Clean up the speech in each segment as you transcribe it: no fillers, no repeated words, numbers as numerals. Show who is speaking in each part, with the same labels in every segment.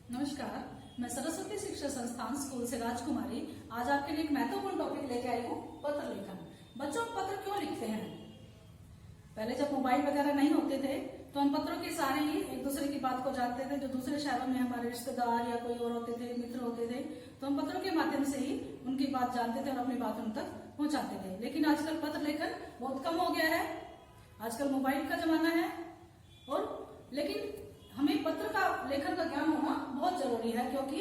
Speaker 1: नमस्कार, मैं सरस्वती शिक्षा संस्थान स्कूल से राजकुमारी आज आपके लिए एक महत्वपूर्ण टॉपिक लेके आई हूँ, पत्र लेखन। बच्चों, पत्र क्यों लिखते हैं? पहले जब मोबाइल वगैरह नहीं होते थे तो हम पत्रों के सहारे ही एक दूसरे की बात को जानते थे। जो दूसरे शहरों में हमारे रिश्तेदार या कोई और होते थे, मित्र होते थे, तो हम पत्रों के माध्यम से ही उनकी बात जानते थे और अपनी बात उन तक पहुंचाते थे। लेकिन आजकल पत्र लेखन बहुत कम हो गया है। आजकल मोबाइल का जमाना है लेकिन हमें पत्र का लेखन का ज्ञान होना बहुत जरूरी है, क्योंकि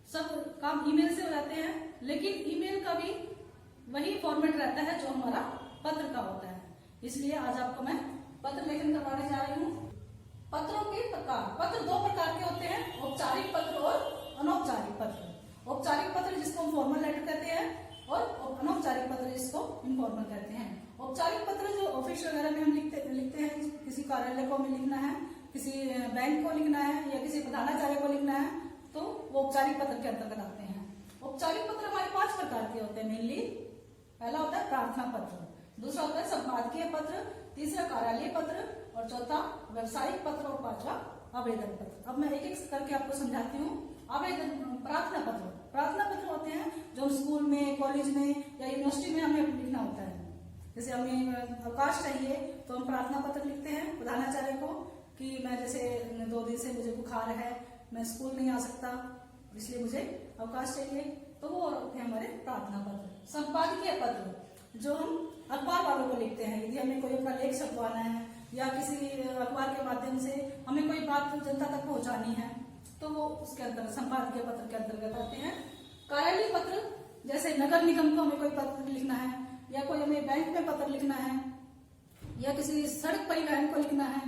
Speaker 1: सब काम ईमेल से हो जाते हैं, लेकिन ईमेल का भी वही फॉर्मेट रहता है जो हमारा पत्र का होता है। इसलिए आज आपको मैं पत्र लेखन करवाने जा रही हूँ। पत्रों के प्रकार। पत्र दो प्रकार के होते हैं, औपचारिक पत्र और अनौपचारिक पत्र। औपचारिक पत्र जिसको हम फॉर्मल लेटर कहते हैं और अनौपचारिक पत्र जिसको इनफॉर्मल कहते हैं। औपचारिक पत्र जो ऑफिस वगैरह में हम लिखते हैं, किसी कार्यालय को हमें लिखना है, किसी बैंक को लिखना है या किसी प्रधानाचार्य को लिखना है, तो वो औपचारिक पत्र के अंतर्गत आते हैं। औपचारिक पत्र हमारे 5 प्रकार के होते हैं मेनली। पहला होता है प्रार्थना पत्र, दूसरा होता है संपादकीय पत्र, तीसरा कार्यालय पत्र और चौथा व्यवसायिक पत्र और पांचवा आवेदन पत्र। अब मैं एक एक करके आपको समझाती हूँ। आवेदन प्रार्थना पत्र। प्रार्थना पत्र होते हैं जो स्कूल में, कॉलेज में या यूनिवर्सिटी में हमें लिखना होता है। जैसे हमें अवकाश चाहिए तो हम प्रार्थना पत्र लिखते हैं प्रधानाचार्य को कि मैं जैसे 2 दिन से मुझे बुखार है, मैं स्कूल नहीं आ सकता, इसलिए मुझे अवकाश चाहिए, तो वो होते हैं हमारे प्रार्थना पत्र। संपादकीय पत्र जो हम अखबार वालों को लिखते हैं। यदि हमें कोई अपना लेख छपवाना है या किसी अखबार के माध्यम से हमें कोई बात जनता तक पहुंचानी है, तो वो उसके अंतर्गत संपादकीय पत्र के अंतर्गत आते हैं। कार्यालय पत्र जैसे नगर निगम को हमें कोई पत्र लिखना है या कोई हमें बैंक में पत्र लिखना है या किसी सड़क परिवहन को लिखना है,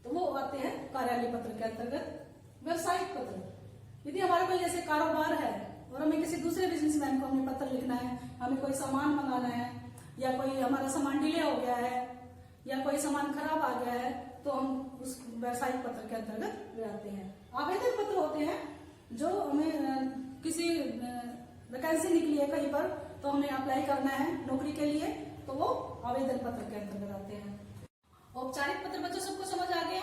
Speaker 1: तो वो आते हैं कार्यालय पत्र के अंतर्गत। व्यवसायिक पत्र यदि हमारा कोई जैसे कारोबार है और हमें किसी दूसरे बिजनेसमैन को हमें पत्र लिखना है, हमें कोई सामान मंगाना है या कोई हमारा सामान डिले हो गया है या कोई सामान खराब आ गया है, तो हम उस व्यवसायिक पत्र के अंतर्गत ले आते हैं। आवेदन पत्र होते हैं जो हमें किसी वैकेंसी निकली है कहीं पर, तो हमें अप्लाई करना है नौकरी के लिए, तो वो आवेदन पत्र के अंतर्गत आते हैं। औपचारिक पत्र बच्चों सबको समझ आ गया।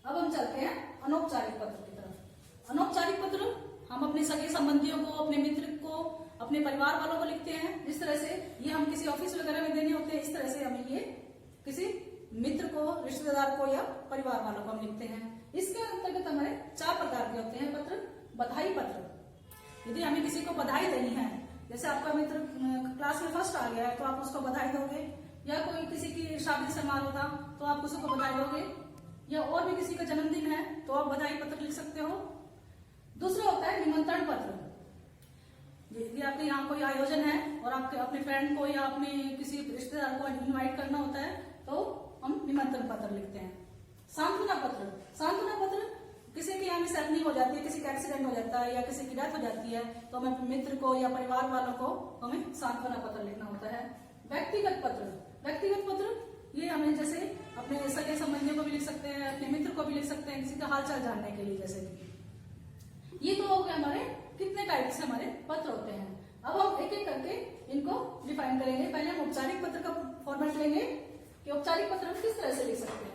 Speaker 1: अब हम चलते हैं अनौपचारिक पत्र की तरफ। अनौपचारिक पत्र हम अपने सगे संबंधियों को, अपने मित्र को, अपने परिवार वालों को लिखते हैं। इस तरह से ये हम किसी ऑफिस वगैरह में देने होते हैं, इस तरह से हमें ये किसी मित्र को, रिश्तेदार को या परिवार वालों को हम लिखते हैं। इसके अंतर्गत हमारे 4 प्रकार के होते हैं पत्र। बधाई पत्र। यदि हमें किसी को बधाई देनी है, जैसे आपका मित्र क्लास में फर्स्ट आ गया है तो आप उसको बधाई दोगे, या कोई किसी की शादी समारोह था तो आप उसको बधाई दोगे, या और भी किसी का जन्मदिन है तो आप बधाई पत्र लिख सकते हो। दूसरा होता है निमंत्रण पत्र। यदि आपके यहाँ कोई आयोजन है और आपके अपने फ्रेंड को या अपने किसी रिश्तेदार को इनवाइट करना होता है तो हम निमंत्रण पत्र लिखते हैं। सांत्वना पत्र। सांत्वना पत्र किसी के यहाँ मिसहैपनिंग हो जाती है, किसी का एक्सीडेंट हो जाता है या किसी की डेथ हो जाती है, तो हमें अपने मित्र को या परिवार वालों को हमें सांत्वना पत्र लिखना होता है। व्यक्तिगत पत्र। व्यक्तिगत पत्र ये हमें जैसे अपने सगे संबंधियों को भी लिख सकते हैं, अपने मित्र को भी लिख सकते हैं, किसी का हालचाल जानने के लिए। जैसे ये तो हो गए हमारे कितने टाइप से हमारे पत्र होते हैं। अब हम एक एक करके इनको डिफाइन करेंगे। पहले हम औपचारिक पत्र का फॉर्मेट लेंगे कि औपचारिक पत्र हम किस तरह से लिख सकते हैं।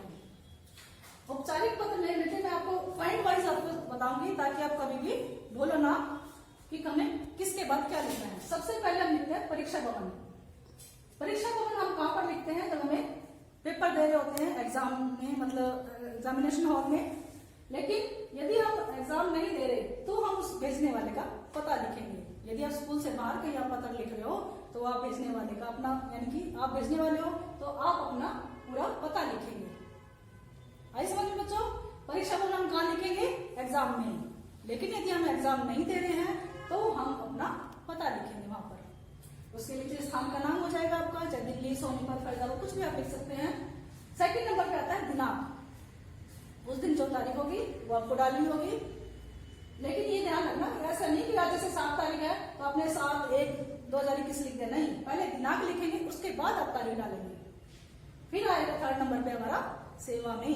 Speaker 1: औपचारिक पत्र लेने में मैं आपको पॉइंट वाइज आपको बताऊंगी ताकि आप कभी भी बोलो ना कि हमें किसके बाद क्या लिखना है। सबसे पहले हम लिखते हैं परीक्षा भवन। परीक्षा भवन हम कहाँ पर लिखते हैं? जब हमें पेपर दे रहे होते हैं एग्जाम में, मतलब एग्जामिनेशन हॉल में। लेकिन यदि हम एग्जाम नहीं दे रहे तो हम उस भेजने वाले का पता लिखेंगे। यदि आप स्कूल से बाहर कहीं आप पत्र लिख रहे हो तो आप भेजने वाले का अपना, यानी कि आप भेजने वाले हो तो आप अपना पूरा पता लिखेंगे। आई समझ में बच्चों? परीक्षा भवन हम कहाँ लिखेंगे? एग्जाम में। लेकिन यदि हम एग्जाम नहीं दे रहे हैं तो हम अपना पता लिखेंगे वहां पर। उसके नीचे स्थान का नाम हो जाएगा आपका, चाहे दिल्ली, सोनीपत, फरीदाबाद, कुछ भी आप लिख सकते हैं। सेकंड नंबर पे आता है दिनांक। उस दिन जो तारीख होगी वो आपको डालनी होगी। लेकिन ये ध्यान रखना, ऐसा नहीं कि आज जैसे 7 तारीख है तो आपने 7/1/2021 लिख दिया। नहीं, पहले दिनांक लिखेंगे, उसके बाद आप तारीख डालेंगे। फिर आएगा 3rd नंबर पे हमारा सेवा में।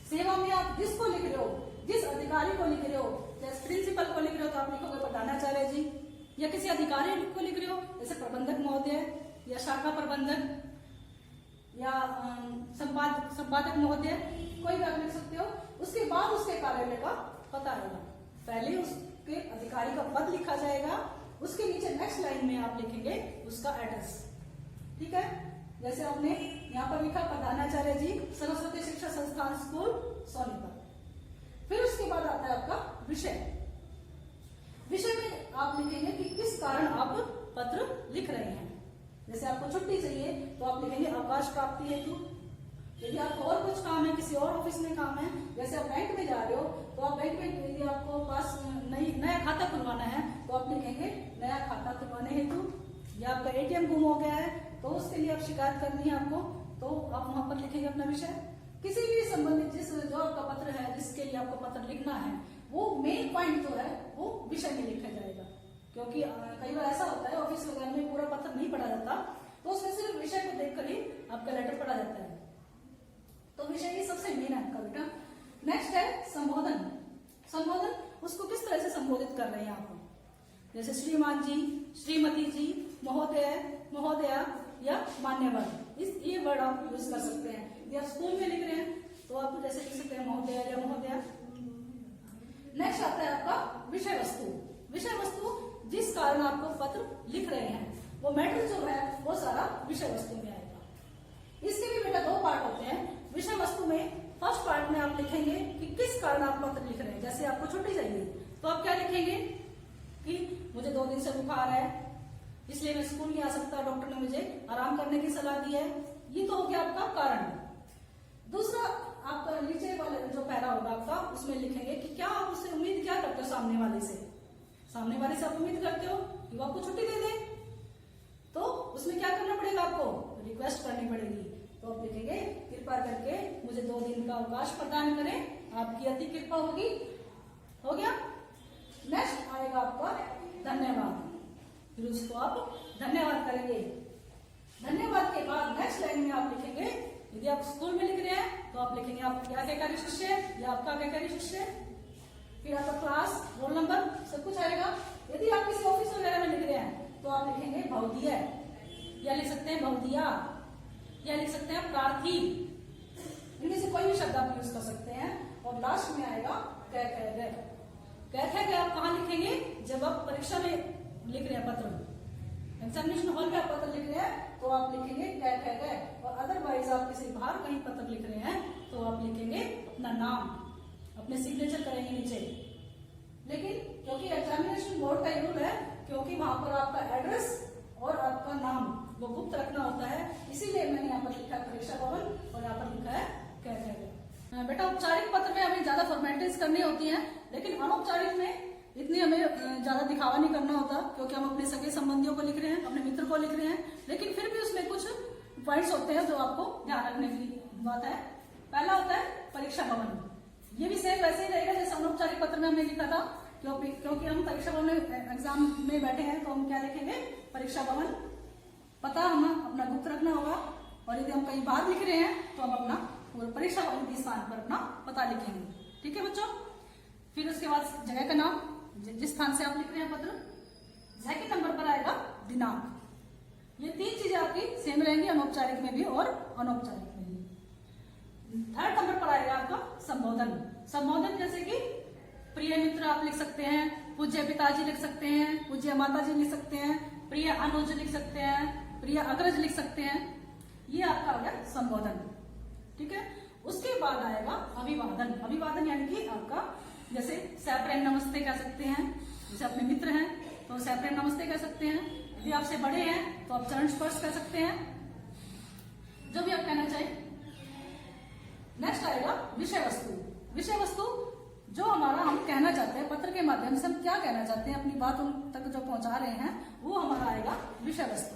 Speaker 1: सेवा में आप जिसको लिख रहे हो, जिस अधिकारी को लिख रहे हो, जैसे प्रिंसिपल को लिख रहे हो तो आप लिखोगे प्रधानाचार्य जी, या किसी अधिकारी को लिख रहे हो जैसे प्रबंधक महोदय या शाखा प्रबंधक या संपादक महोदय, कोई भी आप लिख सकते हो। उसके बाद उसके कार्यालय का पता पता आएगा। पहले उसके अधिकारी का पद लिखा जाएगा, उसके नीचे नेक्स्ट लाइन में आप लिखेंगे उसका एड्रेस। ठीक है, जैसे आपने यहाँ पर लिखा प्रधानाचार्य जी, सरस्वती शिक्षा संस्थान स्कूल सोनीपत। फिर उसके बाद आता है आपका विषय। विषय में आप लिखेंगे कि किस कारण आप पत्र लिख रहे हैं। जैसे आपको छुट्टी चाहिए तो आप लिखेंगे अवकाश प्राप्ति हेतु। यदि आपको और कुछ काम है, किसी और ऑफिस में काम है, जैसे आप बैंक में जा रहे हो तो आप बैंक में यदि आपको पास नया खाता खुलवाना है तो आप लिखेंगे नया खाता खुलवाने हेतु। या आपका एटीएम गुम हो गया है तो उसके लिए आप शिकायत करनी है आपको, तो आप वहां पर लिखेंगे अपना विषय। किसी भी संबंधित जो आपका पत्र है, जिसके लिए आपको पत्र लिखना है, वो मेन पॉइंट जो है वो विषय में लिखा जाएगा। क्योंकि कई बार ऐसा होता है ऑफिस वगैरह में पूरा पत्र नहीं पढ़ा जाता, तो उसमें सिर्फ विषय को देखकर ही आपका लेटर पढ़ा जाता है। तो विषय ही सबसे मेन है आपका बेटा। नेक्स्ट है संबोधन। संबोधन, उसको किस तरह से संबोधित कर रहे हैं आप, जैसे श्रीमान जी, श्रीमती जी, महोदय, महोदया या मान्यवर, ये वर्ड आप यूज कर सकते हैं। यदि आप स्कूल में लिख रहे हैं तो आप जैसे लिख सकते हैं महोदय या महोदया। नेक्स्ट आता है आपका विषय वस्तु। विषय वस्तु, जिस कारण आपको पत्र लिख रहे हैं, वो मैटर जो है वो सारा विषय वस्तु में आएगा। इसके भी बेटा दो पार्ट होते हैं। विषय वस्तु में फर्स्ट पार्ट में आप लिखेंगे कि किस कारण आप पत्र लिख रहे हैं। जैसे आपको छुट्टी चाहिए तो आप क्या लिखेंगे कि मुझे 2 दिन से बुखार है, इसलिए मैं स्कूल नहीं आ सकता, डॉक्टर ने मुझे आराम करने की सलाह दी है। ये तो हो गया आपका कारण। दूसरा, आपका नीचे वाले जो पैरा होगा आपका, उसमें लिखेंगे कि क्या आप उससे उम्मीद क्या करते हो सामने वाले से। सामने वाले से आप उम्मीद करते हो कि वो आपको छुट्टी दे दे, तो उसमें क्या करना पड़ेगा, आपको रिक्वेस्ट करनी पड़ेगी। तो आप लिखेंगे कृपा करके मुझे 2 दिन का अवकाश प्रदान करें, आपकी अति कृपा होगी। हो गया। नेक्स्ट आएगा आपका धन्यवाद। फिर उसको आप धन्यवाद करेंगे। धन्यवाद के बाद नेक्स्ट लाइन में आप लिखेंगे, यदि आप स्कूल में लिख रहे हैं तो आप लिखेंगे आप क्या आज्ञाकारी शिष्य या आपका आज्ञाकारी शिष्य। फिर आपका क्लास, रोल नंबर, सब कुछ आएगा। यदि आप किसी ऑफिस वगैरह में लिख रहे हैं तो आप लिखेंगे भवदीय, या लिख सकते हैं भवदिया, या लिख सकते हैं प्रार्थी। इनमें से कोई भी शब्द आप यूज कर सकते हैं। और लास्ट में आएगा कह गए। आप कहाँ लिखेंगे, जब आप परीक्षा में लिख रहे हैं पत्र, एग्जामिनेशन हॉल में आप पत्र लिख रहे हैं तो आप लिखेंगे कह गए। और अदरवाइज आप किसी बाहर कहीं पत्र लिख रहे हैं तो आप लिखेंगे अपना नाम, अपने सिग्नेचर करेंगे नीचे। लेकिन क्योंकि एग्जामिनेशन बोर्ड का रूल है, क्योंकि वहां पर आपका एड्रेस और आपका नाम वो गुप्त रखना होता है, इसीलिए मैंने यहाँ पर लिखा परीक्षा भवन और यहाँ पर लिखा है कह गए। बेटा औपचारिक पत्र में हमें ज्यादा फॉर्मेलिटीज करनी होती है, लेकिन अनौपचारिक में इतनी हमें ज्यादा दिखावा नहीं करना होता, क्योंकि हम अपने सगे संबंधियों को लिख रहे हैं, अपने मित्र को लिख रहे हैं। लेकिन फिर भी उसमें कुछ पॉइंट्स होते हैं जो आपको ध्यान रखने की बात है। पहला होता है परीक्षा भवन। ये भी सेम वैसे ही रहेगा जैसे अनौपचारिक पत्र में हमने लिखा था, क्योंकि हम परीक्षा भवन में एग्जाम में बैठे हैं तो हम क्या लिखेंगे, परीक्षा भवन। पता हम अपना गुप्त रखना होगा। और यदि हम कहीं बाहर लिख रहे हैं तो हम अपना परीक्षा भवन के स्थान पर अपना पता लिखेंगे। ठीक है बच्चों। फिर उसके बाद जगह का नाम, जिस स्थान से आप लिख रहे हैं पत्र। सेकंड नंबर पर आएगा दिनांक। ये 3 चीजें आपकी सेम रहेंगी, अनौपचारिक में भी और अनौपचारिक में भी। थर्ड नंबर पर आएगा आपका संबोधन। संबोधन जैसे कि प्रिय मित्र आप लिख सकते हैं, पूज्य पिताजी लिख सकते हैं, पूज्य माताजी लिख सकते हैं, प्रिय अनुज लिख सकते हैं, प्रिय अग्रज लिख सकते हैं। ये आपका हो गया संबोधन। ठीक है। उसके बाद आएगा अभिवादन। अभिवादन यानी कि आपका जैसे सप्रेम नमस्ते कह सकते हैं, जैसे अपने मित्र हैं तो सप्रेम नमस्ते कह सकते हैं। यदि आपसे बड़े हैं तो आप चरण स्पर्श कह सकते हैं, जो भी आप कहना चाहें। नेक्स्ट आएगा विषय वस्तु। विषय वस्तु जो हमारा हम कहना चाहते हैं, पत्र के माध्यम से हम क्या कहना चाहते हैं, अपनी बात उन तक जो पहुंचा रहे हैं, वो हमारा आएगा विषय वस्तु।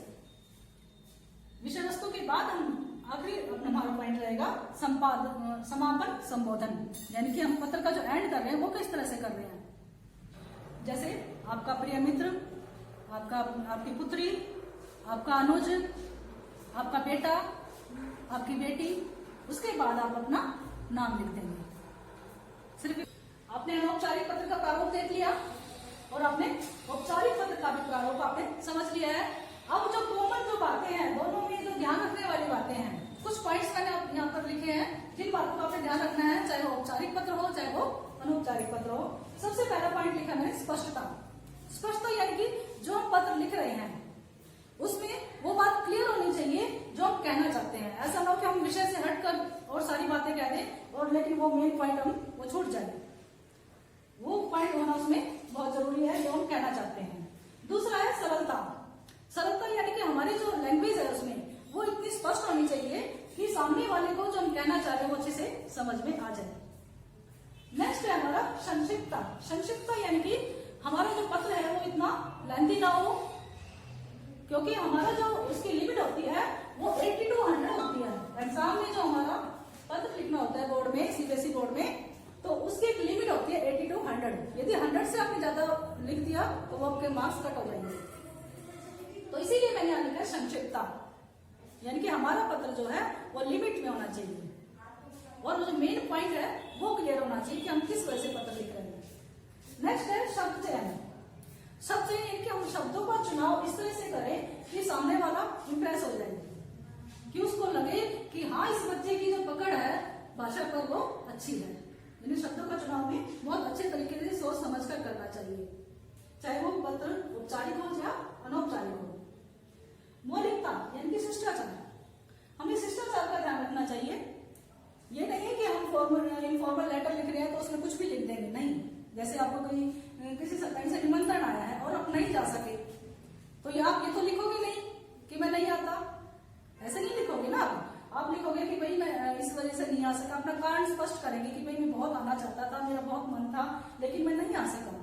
Speaker 1: विषय वस्तु के बाद हम आखिरी अपना हमारा पॉइंट रहेगा समापन संबोधन, यानी कि हम पत्र का जो एंड कर रहे हैं वो किस तरह से कर रहे हैं। जैसे आपका प्रिय मित्र, आपकी पुत्री, आपका अनुज, आपका बेटा, आपकी बेटी, उसके बाद आप अपना नाम लिख देंगे। सिर्फ आपने अनौपचारिक पत्र का प्रारूप देख लिया और आपने औपचारिक पत्र का भी प्रारूप आपने समझ लिया है। अब जो कॉमन जो बातें हैं, दोनों में जो ध्यान रखने वाली बातें हैं, कुछ पॉइंट्स मैंने यहाँ पर लिखे हैं, जिन बातों का आपने ध्यान रखना है, चाहे वो औपचारिक पत्र हो चाहे वो अनौपचारिक पत्र हो। हैं स्पष्टता। स्पष्टता यानी कि जो हम पत्र लिख रहे हैं उसमें वो बात क्लियर होनी चाहिए जो हम कहना चाहते हैं। ऐसा ना हो कि हम विषय से हटकर और सारी बातें कह दें और लेकिन वो मेन पॉइंट वो छूट जाए। वो पॉइंट होना उसमें बहुत जरूरी है जो हम कहना चाहते हैं। दूसरा है सरलता। सरलता यानी कि हमारी जो लैंग्वेज है उसमें वो इतनी स्पष्ट होनी चाहिए कि सामने वाले को जो हम कहना चाह रहे हैं वो अच्छे से समझ में आ जाए। नेक्स्ट है हमारा संक्षिप्तता। संक्षिप्तता यानी कि हमारा जो पत्र है वो इतना लेंथी ना हो, क्योंकि हमारा जो उसकी लिमिट होती है वो 80 to 100 होती है। एग्जाम में जो हमारा पत्र लिखना होता है बोर्ड में, सीबीएसई बोर्ड में, तो उसकी एक लिमिट होती है 80 to 100। यदि 100 से आपने ज्यादा लिख दिया तो वो आपके मार्क्स कट हो जाएंगे। तो इसीलिए मैंने यहाँ लिखा संक्षिप्तता, यानी कि हमारा पत्र जो है वो लिमिट में होना चाहिए और जो मेन पॉइंट है वो क्लियर होना चाहिए कि हम किस वजह से पत्र लिख रहे हैं। नेक्स्ट है शब्द चयन। शब्द चयन यानी कि हम शब्दों का चुनाव इस तरह से करें कि सामने वाला इंप्रेस हो जाए, कि उसको लगे कि हाँ इस बच्चे की जो पकड़ है भाषा पर वो अच्छी है। यानी शब्दों का चुनाव में बहुत अच्छे तरीके से सोच समझ कर करना चाहिए, चाहे वो पत्र औपचारिक हो या अनौपचारिक हो। मौलिकता यानी कि शिष्टाचार। हमें शिष्टाचार का ध्यान रखना चाहिए। ये नहीं है कि हम इनफॉर्मल लेटर लिख रहे हैं तो उसमें कुछ भी लिख देंगे, नहीं। जैसे आपको किसी कहीं से निमंत्रण आया है और आप नहीं जा सके तो ये आप ये तो लिखोगे नहीं कि मैं नहीं आता, ऐसे नहीं लिखोगे ना। आप लिखोगे कि भाई मैं इस वजह से नहीं आ सका, अपना कारण स्पष्ट करेंगे कि भाई मैं बहुत आना चाहता था, मेरा बहुत मन था लेकिन मैं नहीं आ सका।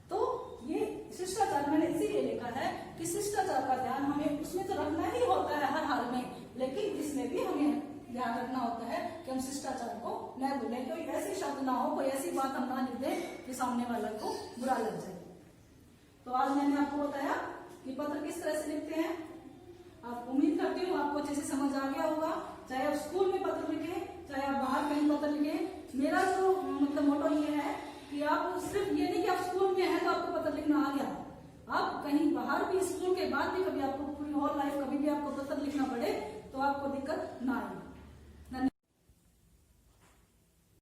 Speaker 1: तो ये शिष्टाचार मैंने इसीलिए लिखा है कि शिष्टाचार का ध्यान हमें उसमें तो रखना ही होता है हर हाल में, लेकिन इसमें भी हमें ध्यान रखना होता है कि हम शिष्टाचार को न भूलें। कोई ऐसी शब्द ना हो, कोई ऐसी बात हम ना लिख दें कि सामने वाले को बुरा लग जाए। तो आज मैंने आपको बताया कि पत्र किस तरह से लिखते हैं। आप उम्मीद करती हूँ आपको अच्छे से समझ आ गया होगा। चाहे आप स्कूल में पत्र लिखें, चाहे आप बाहर कहीं पत्र लिखें, मेरा जो मतलब मोटो ये है कि आप सिर्फ ये नहीं कि आप स्कूल में हैं तो आपको पत्र लिखना आ गया। आप कहीं बाहर भी, स्कूल के बाद भी कभी आपको पूरी होल लाइफ कभी भी आपको पत्र लिखना पड़े तो आपको दिक्कत ना आए।